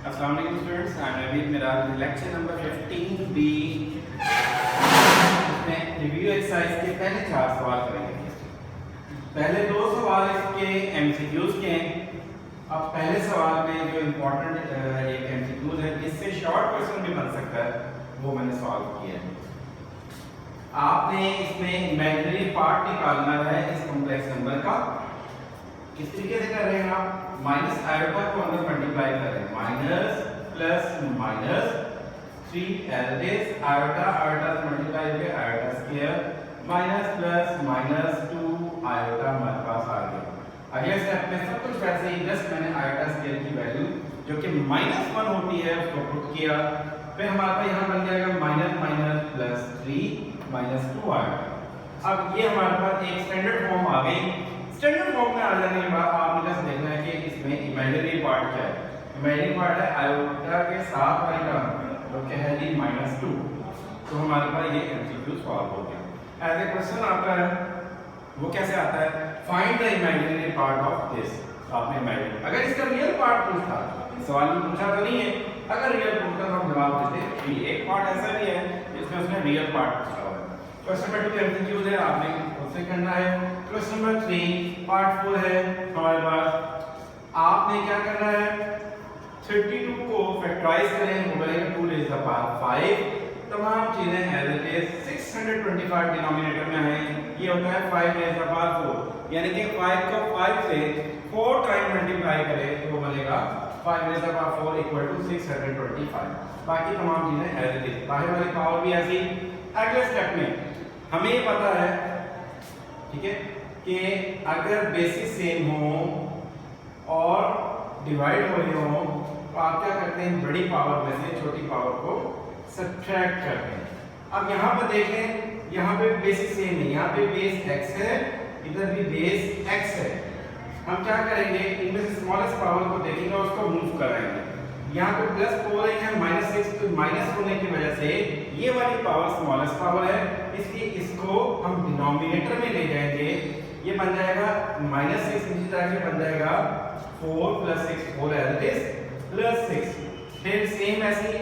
अस्सलाम वालेकुम students, I am Naveed. मेरा लेक्चर नंबर 15 बी में रिव्यू एक्सरसाइज के पहले 4 सवाल करेंगे। पहले 2 सवाल इसके एमसीक्यूज के हैं। अब पहले सवाल में जो इम्पोर्टेंट एक एमसीक्यूज है जिससे शॉर्ट क्वेश्चन भी बन सकता है, वो मैंने सॉल्व किया है। आपने इसमें इमेजिनरी पार्ट निकालना है इस कॉम्प्लेक्स नंबर का। किस तरीके से कर रहे हैं आप? माइनस आयोटा को अंदर मल्टीप्लाई कर रहे हैं, माइनस प्लस माइनस 3 एलडेस आयोटा आयोटा से मल्टीप्लाई हो गया iota square minus plus minus 2 iota हमारे पास आ गया। अगले स्टेप में सब कुछ वैसे ही, जस्ट मैंने आयोटा स्क्वायर की वैल्यू जो कि -1 होती है उसको पुट किया। फिर हमारे पास यहाँ बन जाएगा minus minus plus 3 minus 2 iota. अब ये हमारे पास एक स्टैंडर्ड फॉर्म आ गई। स्टैंडर्ड फॉर्म में आ जाने के बाद आपने जस्ट देखना है कि इसमें इमेजिनरी पार्ट क्या है। इमेजिनरी पार्ट है आयोटा के साथ वाली टर्म जो कि है जी -2। तो हमारे पास ये एमसीक्यू सॉल्व हो गया। एज ए क्वेश्चन आता है, वो कैसे आता है? Find the imaginary part of this. आपने इमेजिन, अगर इसका रियल पार्ट पूछता, सवाल में पूछा तो नहीं है, अगर रियल पूछता तो हम जवाब देते। ये एक पार्ट ऐसा भी है जिसमें उसने रियल पार्ट पूछा हुआ है। क्वेश्चन नंबर 2 एमसीक्यूज है, आपने उससे करना है। क्वेश्चन नंबर 3 पार्ट 4 है हमारे पास। आपने क्या करना है? 32 को फैक्टराइज करें, वो बनेगा 2 रेज़ द पावर 5। तमाम चीजें एज इट इज 625 डिनोमिनेटर में है। ये होता है 5 रेज़ द पावर 4, यानी कि 5 को 5 से 4 टाइम मल्टीप्लाई करें तो वो बनेगा 5 raise the power 4 equal to 625। बाकी तमाम चीजें एज इट इज, बाहर वाली पावर भी ऐसी। अगले स्टेप में हमें ये पता है, ठीक है, कि अगर बेसिस सेम हो और डिवाइड हो रहे हो तो आप क्या करते हैं? बड़ी पावर में से छोटी पावर को सब्ट्रैक्ट करते हैं। अब यहाँ पर देखें, यहाँ पे बेसिस सेम है, यहाँ पे बेस x है, इधर भी बेस x है। हम क्या करेंगे? इनमें से स्मॉलेस्ट पावर को देखेंगे और उसको मूव कराएंगे। यहाँ पे +4 है, -6, तो माइनस होने की वजह से ये वाली पावर स्मॉलेस्ट पावर है, इसलिए इसको हम डिनोमिनेटर में ले जाएंगे। ये बन जाएगा -6, इसी तरह से बन जाएगा 4 + 6 4 एज इट इज +6। फिर सेम ऐसी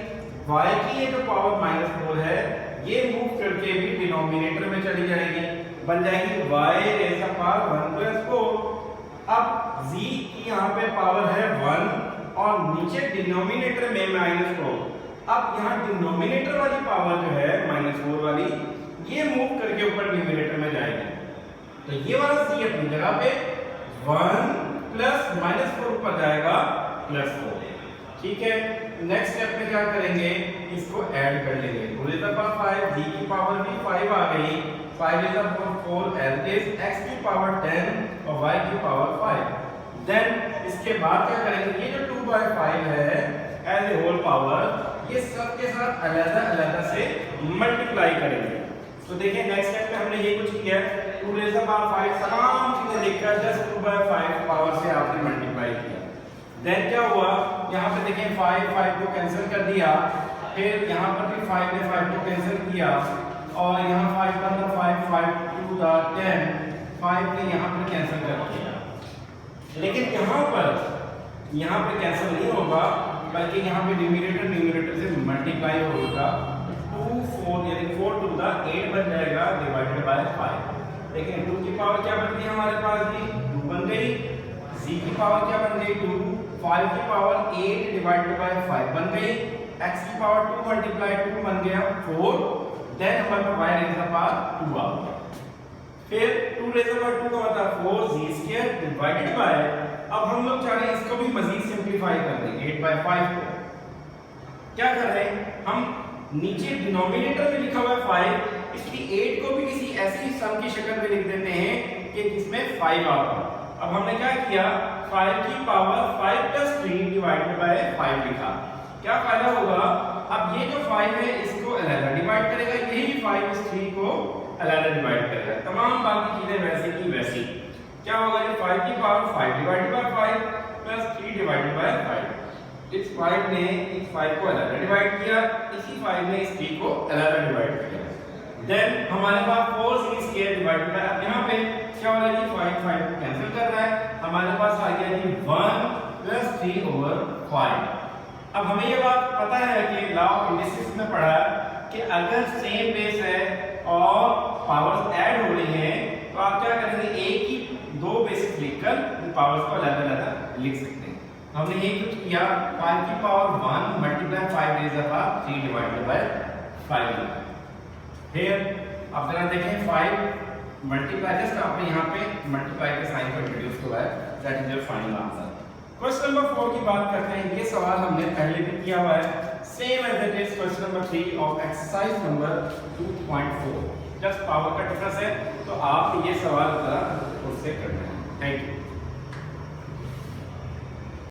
y की ये जो पावर -4 है, ये मूव करके भी डिनोमिनेटर में चली जाएगी, बन जाएगी y रेज़ द पावर 1 + 4। अब z की यहाँ पे पावर है 1 और नीचे डिनोमिनेटर में -4। अब यहाँ डिनोमिनेटर वाली पावर जो है -4 वाली, ये मूव करके ऊपर न्यूमरेटर में जाएगी। तो ये वाला c अपनी जगह पे 1 प्लस -4 पर जाएगा +4। ठीक है, नेक्स्ट स्टेप में क्या करेंगे? इसको ऐड कर लेंगे। 2 रेज़ द पावर 5, g की पावर भी 5 आ गई, 5 raise the power 4 as is, x की पावर 10 और y की पावर 5। देन इसके बाद क्या करेंगे? ये जो 2/5 है एज ए होल पावर, ये सब के साथ अलग-अलग से मल्टीप्लाई करेंगे। तो देखिए नेक्स्ट स्टेप में हमने ये कुछ किया है, 2 रेज़ द पावर 5 तमाम चीजें लिखकर जस्ट 2/5 पावर से आपने मल्टीप्लाई किया। देन क्या हुआ? यहाँ पे देखें 5 को कैंसिल कर दिया, फिर यहाँ पर भी 5 ने 5 को कैंसिल किया और यहाँ 5 1 द 5 2 द 10, 5 ने यहाँ पर कैंसिल कर दिया। लेकिन यहाँ पे कैंसिल नहीं होगा, बल्कि यहाँ पे न्यूमरेटर से मल्टीप्लाई होगा। 2 4 यानी 4 2 द 8 बन जाएगा डिवाइडेड बाय 5। लेकिन 2 की पावर क्या बन गई हमारे पास? जी 2 बन गई। z की पावर क्या बन गई? 2। 5 की पावर 8 डिवाइडेड बाय 5 बन गई। x की पावर 2 मल्टीप्लाई 2 बन गया 4। देन हमारे पास y रेज़ द पावर 2 आ गया। फिर 2 रेज़ द पावर 2 का मतलब 4z² डिवाइडेड बाय, अब हम लोग चाह रहे हैं इसको भी मजीद सिंपलीफाई कर दें 8/5 को। क्या कर रहे हैं? हम नीचे डिनोमिनेटर में लिखा हुआ है 5, इसलिए 8 को भी किसी ऐसी सम की शक्ल में लिख देते हैं कि जिसमें 5 आता है। अब हमने क्या किया? 5 की पावर 5 + 3 डिवाइडेड बाय 5 लिखा। क्या फायदा होगा? अब ये जो 5 है इसको अलग डिवाइड करेगा, यही 5 इस 3 को अलग डिवाइड करेगा। तमाम बाकी चीजें वैसे की वैसी। क्या होगा? ये 5 की power 5 divided by 5 + 3 divided by 5। इस 5 ने इस 5 को अलग डिवाइड किया, इसी 5 ने इस 3 को अलग डिवाइड किया। देन हमारे पास 4z² डिवाइडेड बाय, अब यहाँ पे क्या हो रहा है जी? 5 को कैंसिल कर रहा है, हमारे पास आ गया जी 1 + 3/5। अब हमें ये बात पता है कि लॉ ऑफ इंडिसेस में पढ़ा कि अगर सेम बेस है और पावर्स ऐड हो रही हैं तो आप क्या करेंगे, एक ही दो बेसिस लेकर पावर्स को अलग-अलग लिख सकते हैं। तो हमने ये कुछ किया, 5 की power 1 multiply 5 raise to 3 divided by 5। फिर आप जरा देखें 5 मल्टीप्लाई, जस्ट आपने यहाँ पे मल्टीप्लाई के साइन को इंट्रोड्यूस किया है, that is your final answer. Question number 4 की बात करते हैं। ये सवाल हमने पहले भी किया हुआ है, same as it is question number 3 of exercise number 2.4। Just power का डिफरेंस है, तो आप ये सवाल जरा उससे करना है। Thank you.